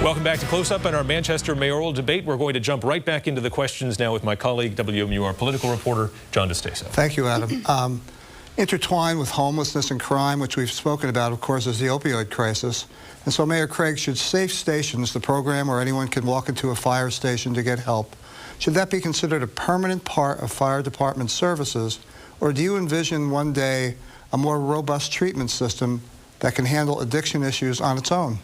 Welcome back to Close Up on our Manchester mayoral debate. We're going to jump right back into the questions now with my colleague, WMUR political reporter, John DeStaso. Thank you, Adam. Intertwined with homelessness and crime, which we've spoken about, of course, is the opioid crisis. And so, Mayor Craig, should Safe Stations, the program where anyone can walk into a fire station to get help, should that be considered a permanent part of fire department services, or do you envision one day a more robust treatment system that can handle addiction issues on its own?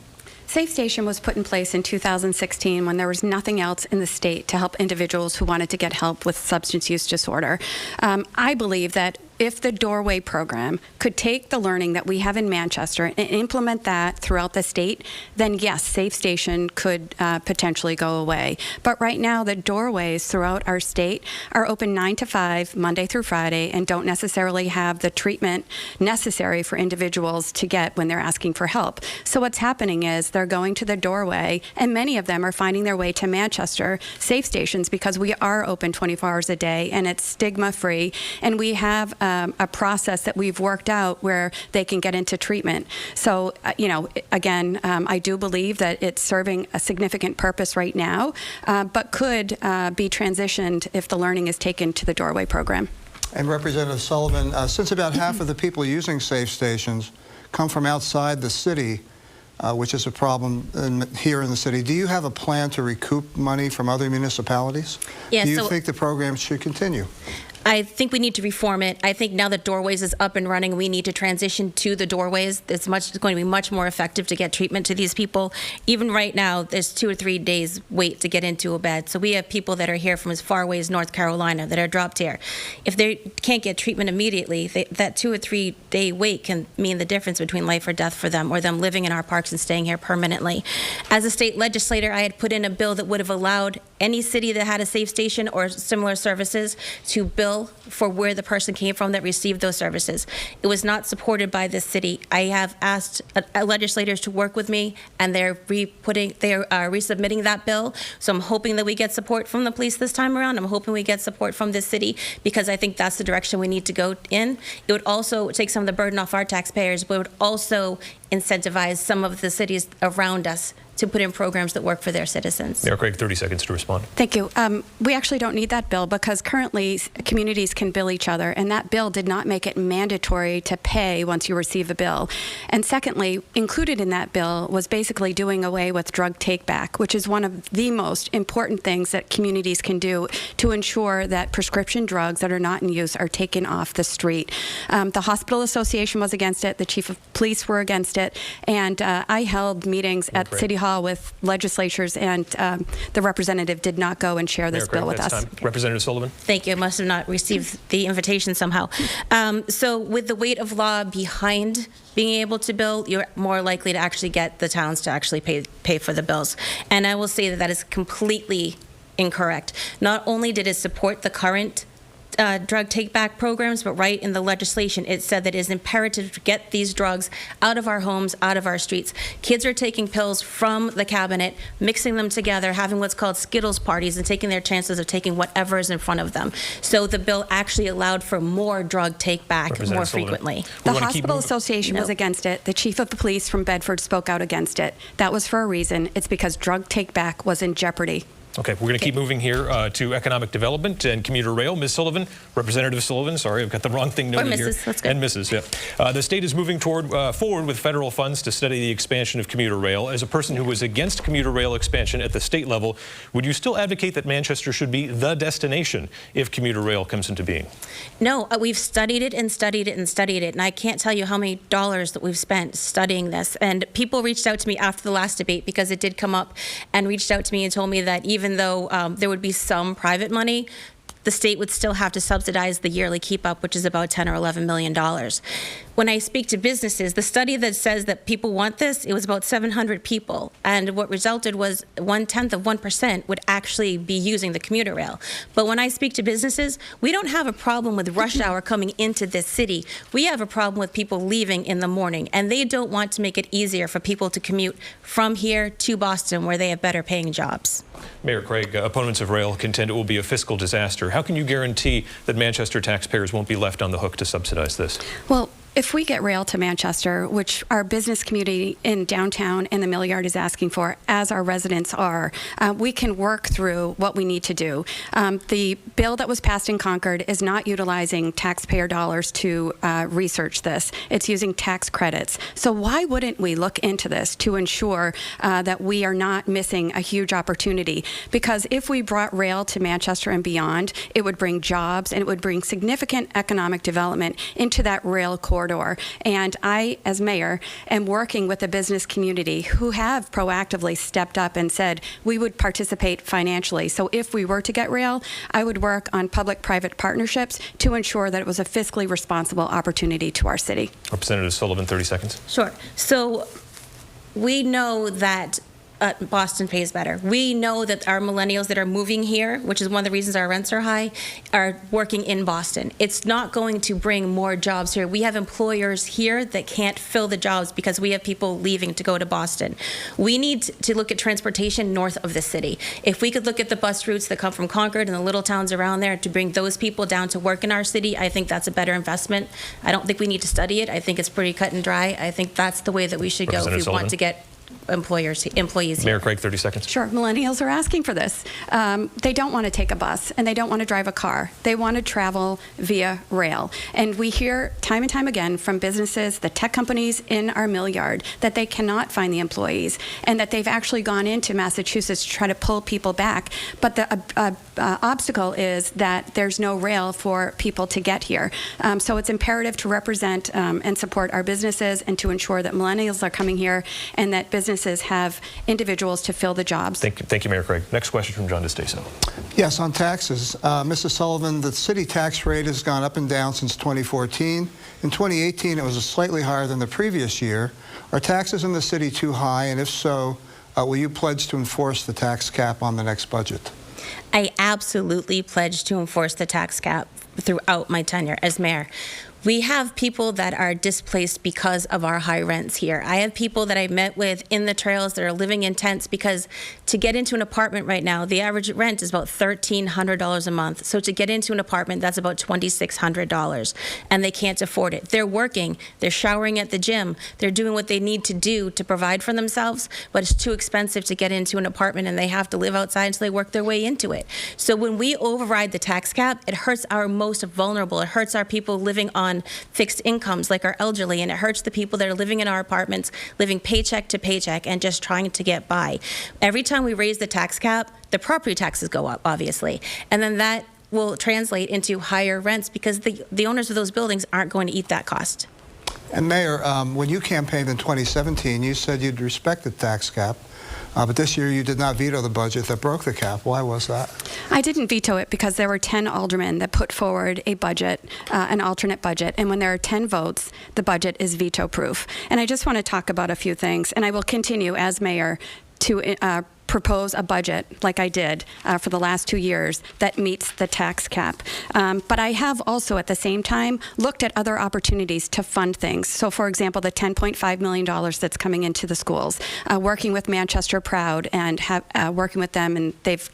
Safe Station was put in place in 2016 when there was nothing else in the state to help individuals who wanted to get help with substance use disorder. I believe that if the Doorway program could take the learning that we have in Manchester and implement that throughout the state, then yes, Safe Station could potentially go away. But right now, the doorways throughout our state are open 9 to 5, Monday through Friday, and don't necessarily have the treatment necessary for individuals to get when they're asking for help. So what's happening is they're going to the doorway, and many of them are finding their way to Manchester Safe Stations because we are open 24 hours a day, and it's stigma-free, and we have a process that we've worked out where they can get into treatment. So, again, I do believe that it's serving a significant purpose right now, but could be transitioned if the learning is taken to the Doorway program. And Representative Sullivan, since about half of the people using Safe Stations come from outside the city, which is a problem here in the city, do you have a plan to recoup money from other municipalities? Yes, do you think the program should continue? I think we need to reform it. I think now that Doorways is up and running, we need to transition to the Doorways. It's going to be much more effective to get treatment to these people. Even right now, there's 2 or 3 days wait to get into a bed. So we have people that are here from as far away as North Carolina that are dropped here. If they can't get treatment immediately, that 2 or 3 day wait can mean the difference between life or death for them, or them living in our parks and staying here permanently. As a state legislator, I had put in a bill that would have allowed any city that had a Safe Station or similar services to bill for where the person came from that received those services. It was not supported by this city. I have asked legislators to work with me, and they're resubmitting that bill. So I'm hoping that we get support from the police this time around. I'm hoping we get support from this city, because I think that's the direction we need to go in. It would also take some of the burden off our taxpayers, but it would also incentivize some of the cities around us to put in programs that work for their citizens. Mayor Craig, 30 seconds to respond. Thank you. We actually don't need that bill because currently communities can bill each other, and that bill did not make it mandatory to pay once you receive a bill. And secondly, included in that bill was basically doing away with drug take-back, which is one of the most important things that communities can do to ensure that prescription drugs that are not in use are taken off the street. The Hospital Association was against it. The Chief of Police were against it. And I held meetings at City Hall with legislatures, and the representative did not go and share this bill with us. Okay. Representative Sullivan. Thank you. I must have not received the invitation somehow. So with the weight of law behind being able to bill, you're more likely to actually get the towns to actually pay for the bills. And I will say that that is completely incorrect. Not only did it support the current drug take-back programs, but right in the legislation, it said that it is imperative to get these drugs out of our homes, out of our streets. Kids are taking pills from the cabinet, mixing them together, having what's called Skittles parties, and taking their chances of taking whatever is in front of them. So the bill actually allowed for more drug take-back more frequently. The Hospital Association was against it. The Chief of the Police from Bedford spoke out against it. That was for a reason. It's because drug take-back was in jeopardy. Okay, we're going to keep moving here to economic development and commuter rail. Ms. Sullivan, Representative Sullivan, sorry, I've got the wrong thing noted here. That's good. And Mrs., yeah. The state is moving forward with federal funds to study the expansion of commuter rail. As a person who was against commuter rail expansion at the state level, would you still advocate that Manchester should be the destination if commuter rail comes into being? No, we've studied it and studied it and studied it, and I can't tell you how many dollars that we've spent studying this. And people reached out to me after the last debate, because it did come up, and reached out to me and told me that even though there would be some private money, the state would still have to subsidize the yearly keep-up, which is about $10 or $11 million. When I speak to businesses, the study that says that people want this, it was about 700 people, and what resulted was 0.1% would actually be using the commuter rail. But when I speak to businesses, we don't have a problem with rush hour coming into this city. We have a problem with people leaving in the morning, and they don't want to make it easier for people to commute from here to Boston, where they have better paying jobs. Mayor Craig, opponents of rail contend it will be a fiscal disaster. How can you guarantee that Manchester taxpayers won't be left on the hook to subsidize this? Well, If we get rail to Manchester, which our business community in downtown and the Mill Yard is asking for, as our residents are, we can work through what we need to do. The bill that was passed in Concord is not utilizing taxpayer dollars to research this. It's using tax credits. So why wouldn't we look into this to ensure that we are not missing a huge opportunity? Because if we brought rail to Manchester and beyond, it would bring jobs and it would bring significant economic development into that rail corridor. And I, as mayor, am working with the business community who have proactively stepped up and said we would participate financially. So if we were to get rail, I would work on public-private partnerships to ensure that it was a fiscally responsible opportunity to our city. Representative Sullivan, 30 seconds. Sure. So we know that Boston pays better. We know that our millennials that are moving here, which is one of the reasons our rents are high, are working in Boston. It's not going to bring more jobs here. We have employers here that can't fill the jobs because we have people leaving to go to Boston. We need to look at transportation north of the city. If we could look at the bus routes that come from Concord and the little towns around there to bring those people down to work in our city, I think that's a better investment. I don't think we need to study it. I think it's pretty cut and dry. I think that's the way that we should go if we want to get employees here. Mayor Craig, 30 seconds. Sure. Millennials are asking for this. They don't want to take a bus and they don't want to drive a car. They want to travel via rail. And we hear time and time again from businesses, the tech companies in our Mill Yard, that they cannot find the employees and that they've actually gone into Massachusetts to try to pull people back. But the obstacle is that there's no rail for people to get here. So it's imperative to represent and support our businesses and to ensure that millennials are coming here and that businesses have individuals to fill the jobs. Thank you, Mayor Craig. Next question from John DeStaso. Yes, on taxes. Mrs. Sullivan, the city tax rate has gone up and down since 2014. In 2018, it was slightly higher than the previous year. Are taxes in the city too high? And if so, will you pledge to enforce the tax cap on the next budget? I absolutely pledge to enforce the tax cap throughout my tenure as mayor. We have people that are displaced because of our high rents here. I have people that I met with in the trails that are living in tents because to get into an apartment right now, the average rent is about $1,300 a month. So to get into an apartment, that's about $2,600, and they can't afford it. They're working, they're showering at the gym, they're doing what they need to do to provide for themselves, but it's too expensive to get into an apartment and they have to live outside until they work their way into it. So when we override the tax cap, it hurts our most vulnerable. It hurts our people living on fixed incomes like our elderly, and it hurts the people that are living in our apartments, living paycheck to paycheck and just trying to get by. Every time we raise the tax cap, the property taxes go up, obviously, and then that will translate into higher rents because the owners of those buildings aren't going to eat that cost. And Mayor, when you campaigned in 2017, you said you'd respect the tax cap. But this year you did not veto the budget that broke the cap. Why was that? I didn't veto it because there were 10 aldermen that put forward a budget, an alternate budget. And when there are 10 votes, the budget is veto-proof. And I just want to talk about a few things. And I will continue as mayor to propose a budget like I did for the last 2 years that meets the tax cap. But I have also at the same time looked at other opportunities to fund things. So for example, the $10.5 million that's coming into the schools, working with Manchester Proud and working with them, and they've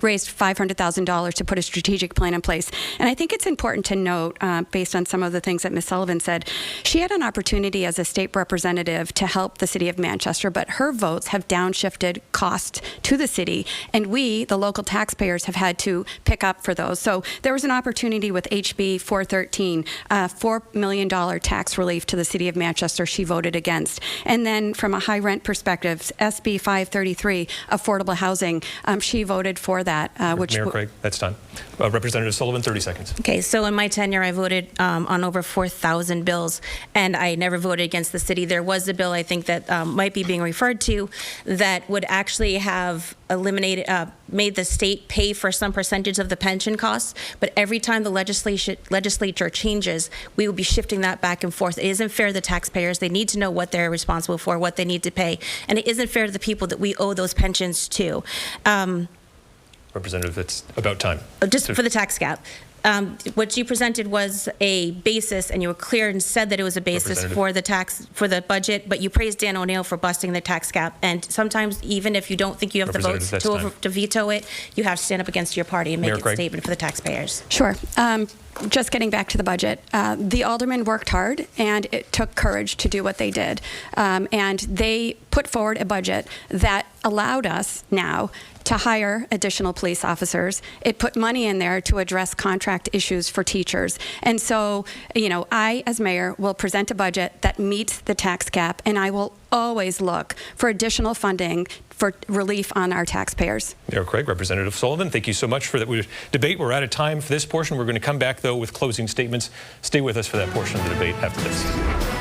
raised $500,000 to put a strategic plan in place. And I think it's important to note, based on some of the things that Ms. Sullivan said, she had an opportunity as a state representative to help the city of Manchester, but her votes have downshifted costs to the city, and we, the local taxpayers, have had to pick up for those. So there was an opportunity with HB 413, $4 million tax relief to the city of Manchester. She voted against. And then from a high rent perspective, SB 533, affordable housing, she voted for that. Mayor Craig, that's time. Representative Sullivan, 30 seconds. Okay, so in my tenure, I voted on over 4,000 bills, and I never voted against the city. There was a bill, I think, that might be being referred to that would actually have eliminated, made the state pay for some percentage of the pension costs, but every time the legislature changes, we will be shifting that back and forth. It isn't fair to the taxpayers. They need to know what they're responsible for, what they need to pay, and it isn't fair to the people that we owe those pensions to. Representative, it's about time. Just for the tax cap. What you presented was a basis, and you were clear and said that it was a basis for the budget, but you praised Dan O'Neill for busting the tax cap. And sometimes, even if you don't think you have the votes to veto it, you have to stand up against your party and make a statement for the taxpayers. Sure. just getting back to the budget, the aldermen worked hard, and it took courage to do what they did. And they put forward a budget that allowed us now to hire additional police officers. It put money in there to address contract issues for teachers. And so, you know, I, as mayor, will present a budget that meets the tax cap, and I will always look for additional funding for relief on our taxpayers. Mayor Craig, Representative Sullivan, thank you so much for that debate. We're out of time for this portion. We're going to come back, though, with closing statements. Stay with us for that portion of the debate after this.